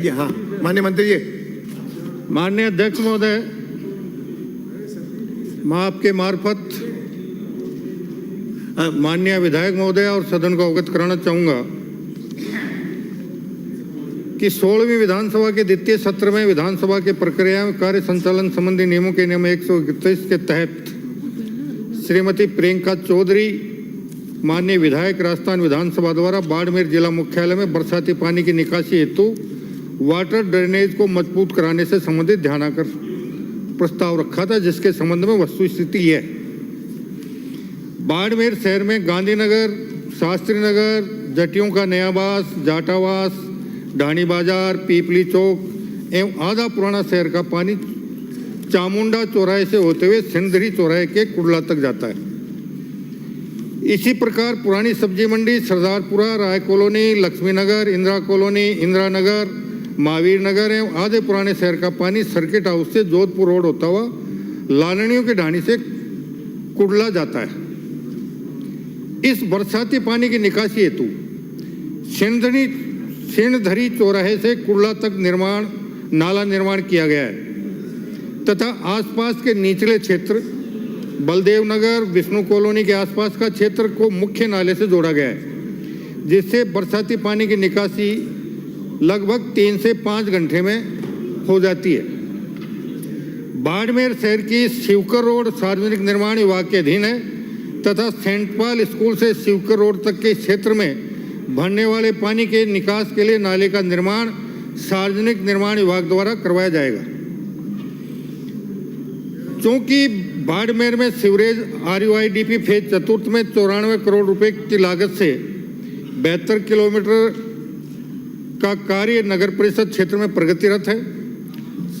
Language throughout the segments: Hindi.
हाँ माननीय मंत्री जी। माननीय अध्यक्ष महोदय, मैं आपके मार्फत माननीय विधायक महोदय और सदन को अवगत कराना चाहूंगा कि 16वीं विधानसभा के द्वितीय सत्र में विधानसभा के प्रक्रिया में कार्य संचालन संबंधी नियमों के नियम 131 के तहत श्रीमती प्रियंका चौधरी माननीय विधायक राजस्थान विधानसभा द्वारा बाड़मेर जिला मुख्यालय में बरसाती पानी की निकासी हेतु वाटर ड्रेनेज को मजबूत कराने से संबंधित ध्यानाकर्षण प्रस्ताव रखा था, जिसके संबंध में वस्तुस्थिति है। बाड़मेर शहर में गांधीनगर, शास्त्री नगर, जटियों का नयावास, जाटावास, ढाणी बाजार, पीपली चौक एवं आधा पुराना शहर का पानी चामुंडा चौराहे से होते हुए सिंधरी चौराहे के कुड़ला तक जाता है। इसी प्रकार पुरानी सब्जी मंडी, सरदारपुरा, राय कॉलोनी, लक्ष्मी नगर, इंदिरा कॉलोनी, इंदिरा नगर, महावीर नगर एवं आधे पुराने शहर का पानी सर्किट हाउस से जोधपुर रोड होता हुआ लालनियों की ढाणी से कुड़ला जाता है। इस बरसाती पानी की निकासी हेतु सिंधरी चौराहे से कुड़ला तक नाला निर्माण किया गया है तथा आसपास के निचले क्षेत्र बलदेव नगर, विष्णु कॉलोनी के आसपास का क्षेत्र को मुख्य नाले से जोड़ा गया है, जिससे बरसाती पानी की निकासी लगभग 3 से 5 घंटे में हो जाती है। बाड़मेर शहर की शिवकर रोड सार्वजनिक निर्माण विभाग के अधीन है तथा सेंट पॉल स्कूल से शिवकर रोड तक के क्षेत्र में भरने वाले पानी के निकास के लिए नाले का निर्माण सार्वजनिक निर्माण विभाग द्वारा करवाया जाएगा। चूंकि बाड़मेर में सीवरेज RUIDP फेज चतुर्थ में 94 करोड़ रुपए की लागत से 72 किलोमीटर का कार्य नगर परिषद क्षेत्र में प्रगतिरत है।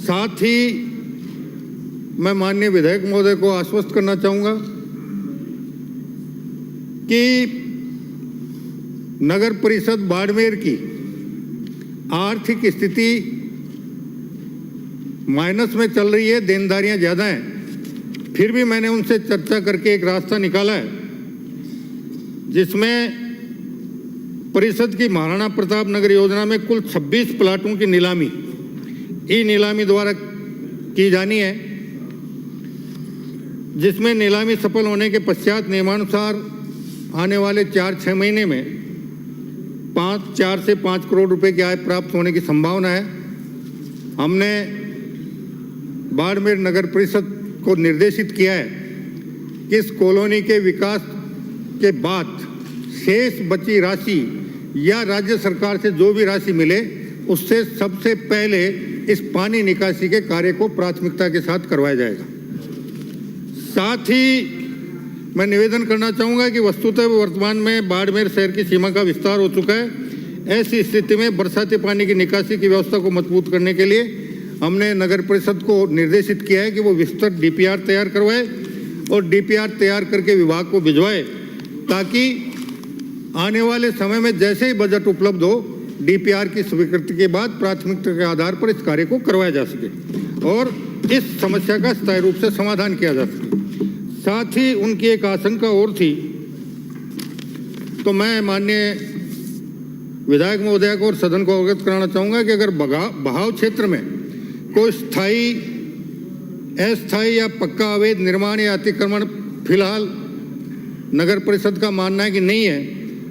साथ ही मैं माननीय विधायक महोदय को आश्वस्त करना चाहूंगा कि नगर परिषद बाड़मेर की आर्थिक स्थिति माइनस में चल रही है, देनदारियां ज्यादा हैं। फिर भी मैंने उनसे चर्चा करके एक रास्ता निकाला है, जिसमें परिषद की महाराणा प्रताप नगर योजना में कुल 26 प्लाटों की नीलामी ई नीलामी द्वारा की जानी है, जिसमें नीलामी सफल होने के पश्चात नियमानुसार आने वाले 4-6 महीने में 4 से 5 करोड़ रुपए की आय प्राप्त होने की संभावना है। हमने बाड़मेर नगर परिषद को निर्देशित किया है कि इस कॉलोनी के विकास के बाद शेष बची राशि या राज्य सरकार से जो भी राशि मिले उससे सबसे पहले इस पानी निकासी के कार्य को प्राथमिकता के साथ करवाया जाएगा। साथ ही मैं निवेदन करना चाहूँगा कि वस्तुतः वर्तमान में बाड़मेर शहर की सीमा का विस्तार हो चुका है। ऐसी स्थिति में बरसाती पानी की निकासी की व्यवस्था को मजबूत करने के लिए हमने नगर परिषद को निर्देशित किया है कि वो विस्तृत DPR तैयार करवाए और DPR तैयार करके विभाग को भिजवाए, ताकि आने वाले समय में जैसे ही बजट उपलब्ध हो DPR की स्वीकृति के बाद प्राथमिकता के आधार पर इस कार्य को करवाया जा सके और इस समस्या का स्थायी रूप से समाधान किया जा सके। साथ ही उनकी एक आशंका और थी, तो मैं माननीय विधायक महोदय को और सदन को अवगत कराना चाहूँगा कि अगर बहाव क्षेत्र में कोई स्थायी, अस्थायी या पक्का अवैध निर्माण या अतिक्रमण फिलहाल नगर परिषद का मानना है कि नहीं है,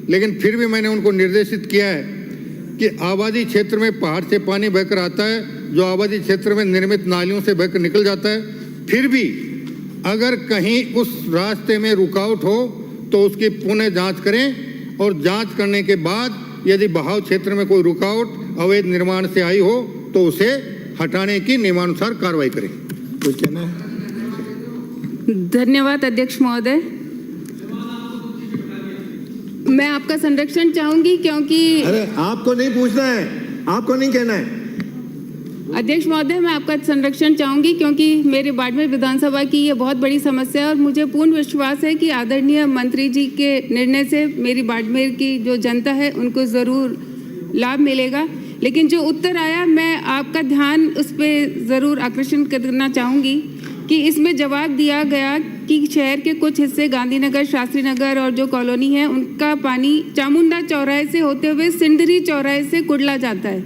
लेकिन फिर भी मैंने उनको निर्देशित किया है कि आबादी क्षेत्र में पहाड़ से पानी बहकर आता है, जो आबादी क्षेत्र में निर्मित नालियों से बहकर निकल जाता है। फिर भी अगर कहीं उस रास्ते में रुकावट हो तो उसकी पुनः जांच करें और जांच करने के बाद यदि बहाव क्षेत्र में कोई रुकावट अवैध निर्माण से आई हो तो उसे हटाने की नियमानुसार कार्रवाई करें। कुछ कहना है? धन्यवाद अध्यक्ष महोदय। मैं आपका संरक्षण चाहूंगी क्योंकि अरे आपको नहीं पूछना है, आपको नहीं कहना है। अध्यक्ष महोदय, मैं आपका संरक्षण चाहूंगी क्योंकि मेरे बाड़मेर विधानसभा की ये बहुत बड़ी समस्या है और मुझे पूर्ण विश्वास है कि आदरणीय मंत्री जी के निर्णय से मेरी बाड़मेर की जो जनता है उनको ज़रूर लाभ मिलेगा। लेकिन जो उत्तर आया, मैं आपका ध्यान उस पर ज़रूर आकर्षण करना चाहूँगी कि इसमें जवाब दिया गया कि शहर के कुछ हिस्से गांधीनगर, शास्त्री नगर और जो कॉलोनी है उनका पानी चामुंडा चौराहे से होते हुए सिंधरी चौराहे से कुड़ला जाता है।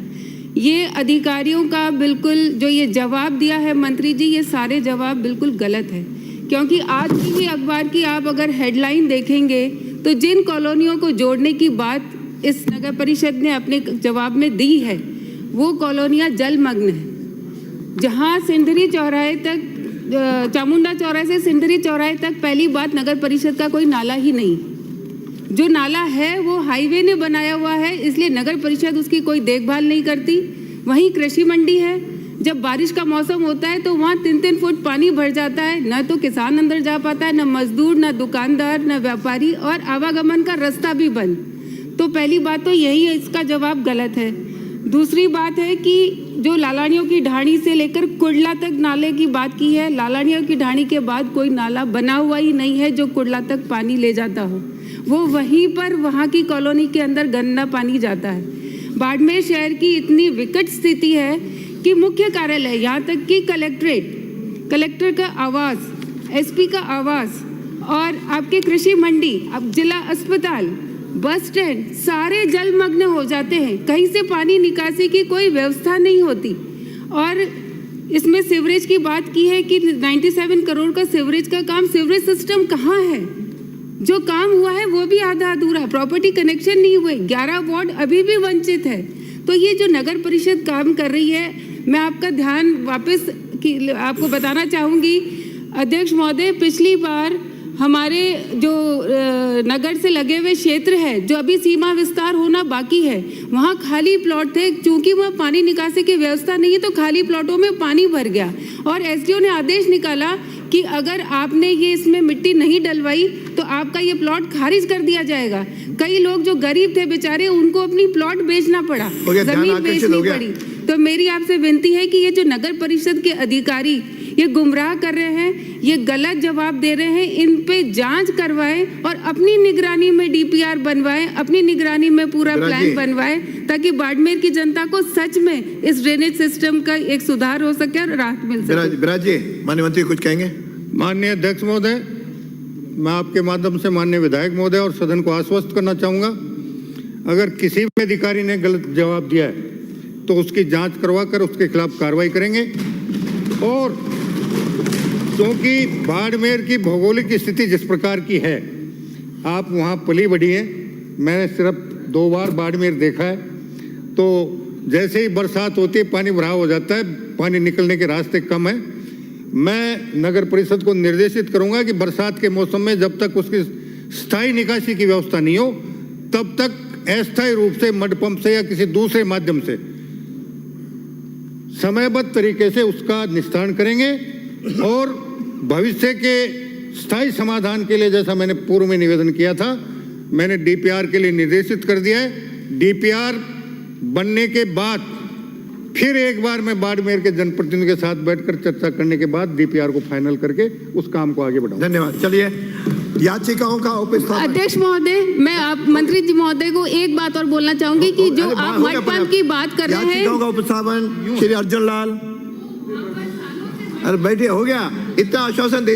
ये अधिकारियों का बिल्कुल जो ये जवाब दिया है मंत्री जी, ये सारे जवाब बिल्कुल गलत है। क्योंकि आज की भी अखबार की आप अगर हेडलाइन देखेंगे तो जिन कॉलोनियों को जोड़ने की बात इस नगर परिषद ने अपने जवाब में दी है वो कॉलोनियाँ जलमग्न है। जहाँ सिंधरी चौराहे तक, चामुंडा चौराहे से सिंधरी चौराहे तक पहली बात नगर परिषद का कोई नाला ही नहीं, जो नाला है वो हाईवे ने बनाया हुआ है, इसलिए नगर परिषद उसकी कोई देखभाल नहीं करती। वहीं कृषि मंडी है, जब बारिश का मौसम होता है तो वहाँ 3-3 फुट पानी भर जाता है, न तो किसान अंदर जा पाता है, न मजदूर, न दुकानदार, न व्यापारी, और आवागमन का रास्ता भी बंद। तो पहली बात तो यही है, इसका जवाब गलत है। दूसरी बात है कि जो लालानियों की ढाणी से लेकर कुडला तक नाले की बात की है, लालानियों की ढाणी के बाद कोई नाला बना हुआ ही नहीं है जो कुडला तक पानी ले जाता हो। वो वहीं पर वहाँ की कॉलोनी के अंदर गंदा पानी जाता है। बाड़मेर शहर की इतनी विकट स्थिति है कि मुख्य कार्यालय, यहाँ तक कि कलेक्ट्रेट, कलेक्टर का आवास, एसपी का आवास और आपके कृषि मंडी, अब जिला अस्पताल, बस स्टैंड सारे जलमग्न हो जाते हैं। कहीं से पानी निकासी की कोई व्यवस्था नहीं होती। और इसमें सीवरेज की बात की है कि 97 करोड़ का सीवरेज का काम, सीवरेज सिस्टम कहाँ है? जो काम हुआ है वो भी आधा अधूरा, प्रॉपर्टी कनेक्शन नहीं हुए, 11 वार्ड अभी भी वंचित है। तो ये जो नगर परिषद काम कर रही है, मैं आपका ध्यान वापस आपको बताना चाहूँगी अध्यक्ष महोदय, पिछली बार हमारे जो नगर से लगे हुए क्षेत्र है, जो अभी सीमा विस्तार होना बाकी है, वहाँ खाली प्लॉट थे, क्योंकि वहाँ पानी निकासी की व्यवस्था नहीं है तो खाली प्लॉटों में पानी भर गया और एसडीओ ने आदेश निकाला कि अगर आपने ये इसमें मिट्टी नहीं डलवाई तो आपका ये प्लॉट खारिज कर दिया जाएगा। कई लोग जो गरीब थे बेचारे, उनको अपनी प्लॉट बेचना पड़ा, जमीन बेचनी पड़ी। तो मेरी आपसे विनती है कि ये जो नगर परिषद के अधिकारी ये गुमराह कर रहे हैं, ये गलत जवाब दे रहे हैं, इन पे जांच करवाएं और अपनी निगरानी में डीपीआर बनवाएं, अपनी निगरानी में पूरा प्लान बनवाएं, ताकि बाड़मेर की जनता को सच में इस ड्रेनेज सिस्टम का एक सुधार हो सके और राहत मिल सके। विराज जी, माननीय मंत्री कुछ कहेंगे? माननीय अध्यक्ष महोदय, मैं आपके माध्यम से माननीय विधायक महोदय और सदन को आश्वस्त करना चाहूँगा, अगर किसी भी अधिकारी ने गलत जवाब दिया है तो उसकी जांच करवा कर उसके खिलाफ कार्रवाई करेंगे। और क्योंकि बाड़मेर की भौगोलिक स्थिति जिस प्रकार की है, आप वहाँ पली बढ़ी हैं, मैंने सिर्फ 2 बार बाड़मेर देखा है, तो जैसे ही बरसात होती है पानी भराव हो जाता है, पानी निकलने के रास्ते कम है। मैं नगर परिषद को निर्देशित करूंगा कि बरसात के मौसम में जब तक उसकी स्थायी निकासी की व्यवस्था नहीं हो तब तक अस्थायी रूप से मड पंप से या किसी दूसरे माध्यम से समयबद्ध तरीके से उसका निस्तारण करेंगे और भविष्य के स्थायी समाधान के लिए, जैसा मैंने पूर्व में निवेदन किया था, मैंने डीपीआर के लिए निर्देशित कर दिया है। डीपीआर बनने के बाद फिर एक बार मैं बाड़मेर के जनप्रतिनिधियों के साथ बैठकर चर्चा करने के बाद डीपीआर को फाइनल करके उस काम को आगे बढ़ाऊंगा। धन्यवाद। चलिए, याचिकाओं का उपस्थापन। अध्यक्ष महोदय, मैं आप मंत्री जी महोदय को एक बात और बोलना चाहूंगी कि जो आप मड पंप की बात कर रहे हैं, याचिकाओं का उपस्थापन श्री अर्जुन लाल, अरे बैठिए, हो गया, इतना आश्वासन दे